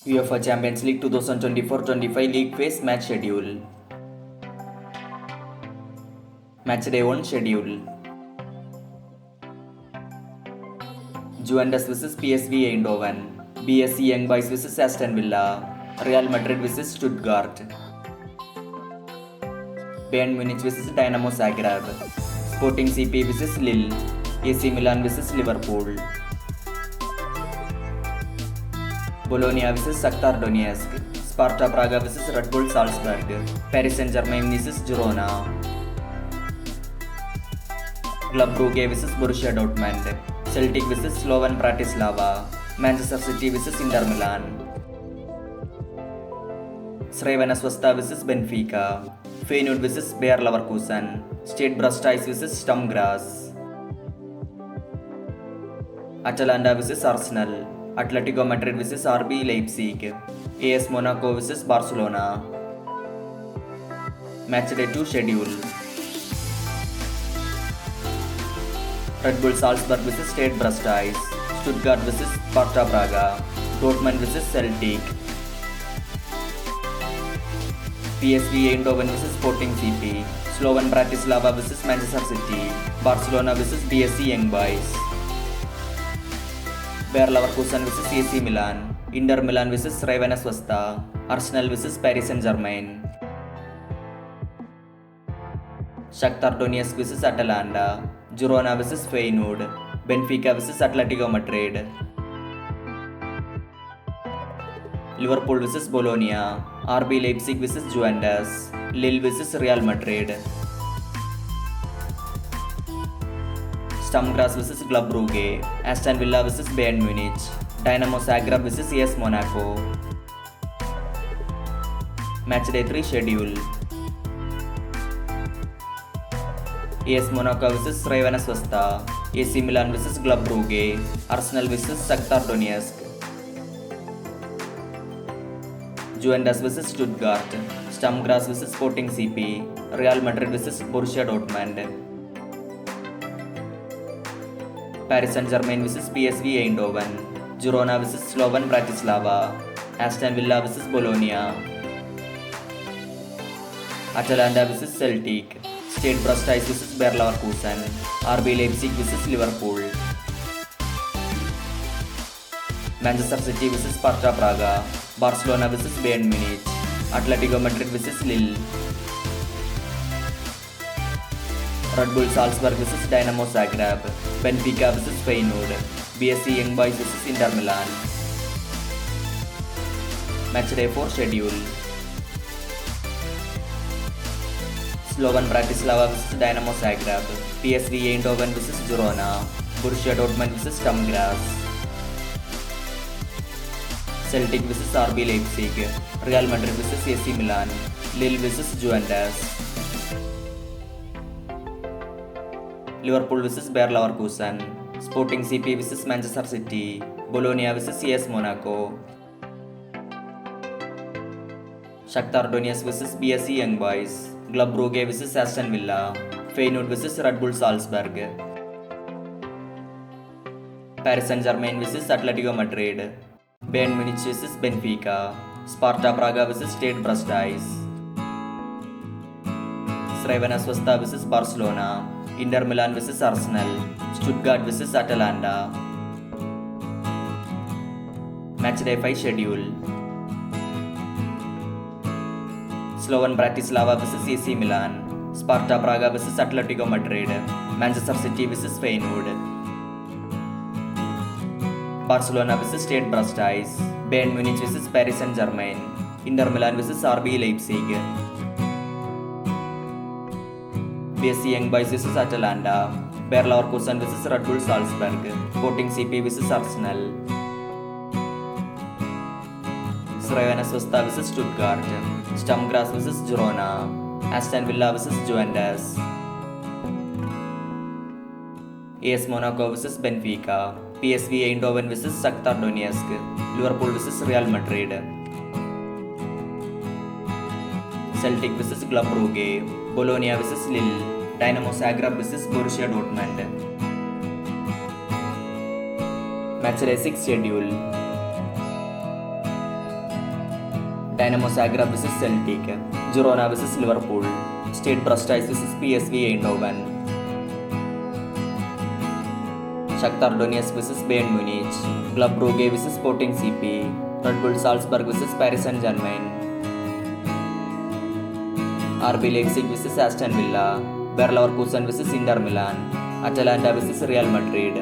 UEFA Champions League 2024-25 League Phase Match Schedule. Matchday 1 Schedule. Juventus vs PSV Eindhoven. BSC Young Boys vs Aston Villa. Real Madrid vs Stuttgart. Bayern Munich vs Dynamo Zagreb. Sporting CP vs Lille. AC Milan vs Liverpool. Bologna vs Shakhtar Donetsk. Sparta Praga vs Red Bull Salzburg. Paris Saint-Germain vs Girona. Club Brugge vs Borussia Dortmund. Celtic vs Slovan Bratislava. Manchester City vs Inter Milan. Crvena Zvezda vs Benfica. Feyenoord vs Bayer Leverkusen. Stade Brestois vs Sturm Graz. Atalanta vs Arsenal. Atletico Madrid vs RB Leipzig. AS Monaco vs Barcelona. Matchday 2 Schedule. Red Bull Salzburg vs Stade Brestois. Stuttgart vs Sparta Praga. Dortmund vs Celtic. PSV Eindhoven vs Sporting CP. Slovan Bratislava vs Manchester City. Barcelona vs BSC Young Boys. Bayer Leverkusen vs AC Milan. Inter Milan vs Crvena Zvezda. Arsenal vs Paris Saint-Germain. Shakhtar Donetsk vs Atalanta. Girona vs Feyenoord. Benfica vs Atletico Madrid. Liverpool vs Bologna. RB Leipzig vs Juventus. Lille vs Real Madrid. Sturm Graz vs Club Brugge. Aston Villa vs Bayern Munich. Dynamo Zagreb vs AS Monaco. Matchday 3 Schedule. AS Monaco vs Crvena Zvezda. AC Milan vs Club Brugge. Arsenal vs Shakhtar Donetsk. Juventus vs Stuttgart. Sturm Graz vs Sporting CP. Real Madrid vs Borussia Dortmund. Paris Saint-Germain vs PSV Eindhoven. Girona vs Slovan Bratislava. Aston Villa vs Bologna. Atalanta vs Celtic. Stade Brestois vs Bayer Leverkusen. RB Leipzig vs Liverpool. Manchester City vs Sparta Praga. Barcelona vs Bayern Munich. Atletico Madrid vs Lille. Red Bull Salzburg vs Dynamo Zagreb. Benfica vs Feyenoord. BSC Young Boys vs Inter Milan. Matchday 4 Schedule. Slovan Bratislava vs Dynamo Zagreb. PSV Eindhoven vs Girona. Borussia Dortmund vs Sturm Graz. Celtic vs RB Leipzig. Real Madrid vs AC Milan. Lille vs Juventus. Liverpool vs Bayer Leverkusen. Sporting CP vs Manchester City. Bologna vs AS Monaco. Shakhtar Donetsk vs BSC Young Boys. Club Brugge vs Aston Villa. Feyenoord vs Red Bull Salzburg. Paris Saint-Germain vs Atletico Madrid. Bayern Munich vs Benfica. Sparta Praga vs Stade Brestois. Crvena Zvezda vs Barcelona. Inter Milan vs Arsenal. Stuttgart vs Atalanta. Matchday 5 Schedule. Slovan Bratislava vs AC Milan. Sparta Praga vs Atletico Madrid. Manchester City vs Feyenoord. Barcelona vs Stade Brestois. Bayern Munich vs Paris Saint-Germain. Inter Milan vs RB Leipzig. BSC Young Boys vs Atalanta. Bayer Leverkusen vs Red Bull Salzburg. Sporting CP vs Arsenal. Crvena Zvezda vs Stuttgart. Sturm Graz vs Girona. Aston Villa vs Juventus. AS Monaco vs Benfica. PSV Eindhoven vs Shakhtar Donetsk. Liverpool vs Real Madrid. Celtic vs Club Brugge. Bologna vs Lille. Dynamo Zagreb vs Borussia Dortmund. Matchday 6 Schedule. Dynamo Zagreb vs Celtic, Girona vs Liverpool, Stade Brestois vs PSV Eindhoven, Shakhtar Donetsk vs Bayern Munich, Club Brugge vs Sporting CP, Red Bull Salzburg vs Paris Saint-Germain, RB Leipzig vs Aston Villa, Bayer Leverkusen vs Inter Milan, Atalanta vs Real Madrid,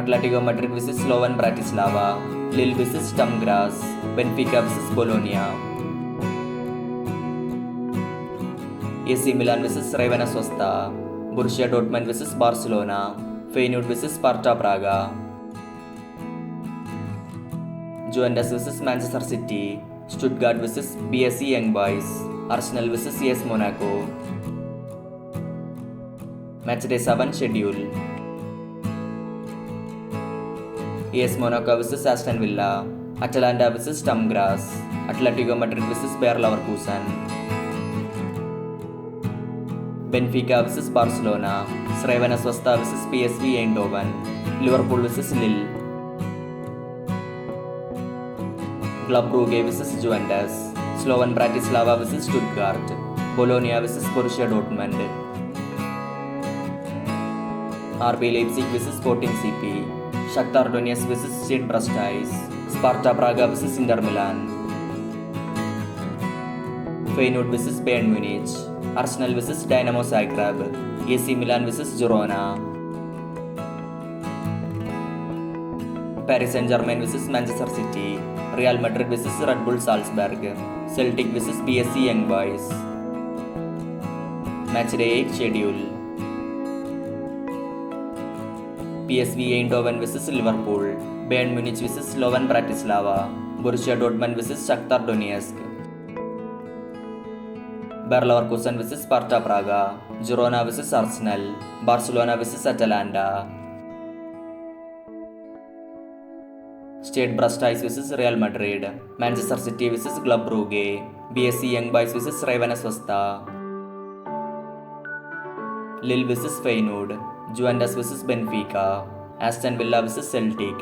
Atletico Madrid vs Slovan Bratislava, Lille vs Sturm Graz, Benfica vs Bologna, AC Milan vs Crvena Zvezda, Borussia Dortmund vs Barcelona, Feyenoord vs Sparta Praga, Juventus vs Manchester City, Stuttgart vs BSC Young Boys, Arsenal vs AS Monaco. Matchday 7 schedule. AS Monaco vs Aston Villa, Atalanta vs Sturm Graz, Atletico Madrid vs Bayer Leverkusen, Benfica vs Barcelona, Crvena Zvezda vs PSV Eindhoven, Liverpool vs Lille, Club Brugge vs Juventus, Slovan Bratislava vs Stuttgart, Bologna vs Borussia Dortmund, RB Leipzig vs Sporting CP, Shakhtar Donetsk vs Stade Brestois, Sparta Praga vs Inter Milan, Feyenoord vs Bayern Munich, Arsenal vs Dynamo Zagreb, AC Milan vs Girona, Paris Saint-Germain vs Manchester City, Real Madrid vs Red Bull Salzburg, Celtic vs BSC Young Boys. Matchday 8 schedule. PSV Eindhoven vs Liverpool, Bayern Munich vs Slovan Bratislava, Borussia Dortmund vs Shakhtar Donetsk, Bayer Leverkusen vs Sparta Praga, Girona vs Arsenal, Barcelona vs Atalanta, Stade Brestois vs Real Madrid, Manchester City vs Club Brugge, BSC Young Boys vs Crvena Zvezda, Lille vs Feyenoord, Juventus vs Benfica, Aston Villa vs Celtic,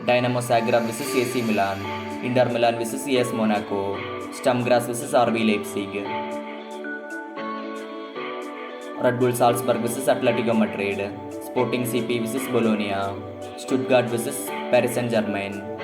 Dynamo Zagreb vs AC Milan, Inter Milan vs AS Monaco, Sturm Graz vs RB Leipzig, Red Bull Salzburg vs Atletico Madrid, Sporting CP vs Bologna, Stuttgart vs Paris Saint-Germain.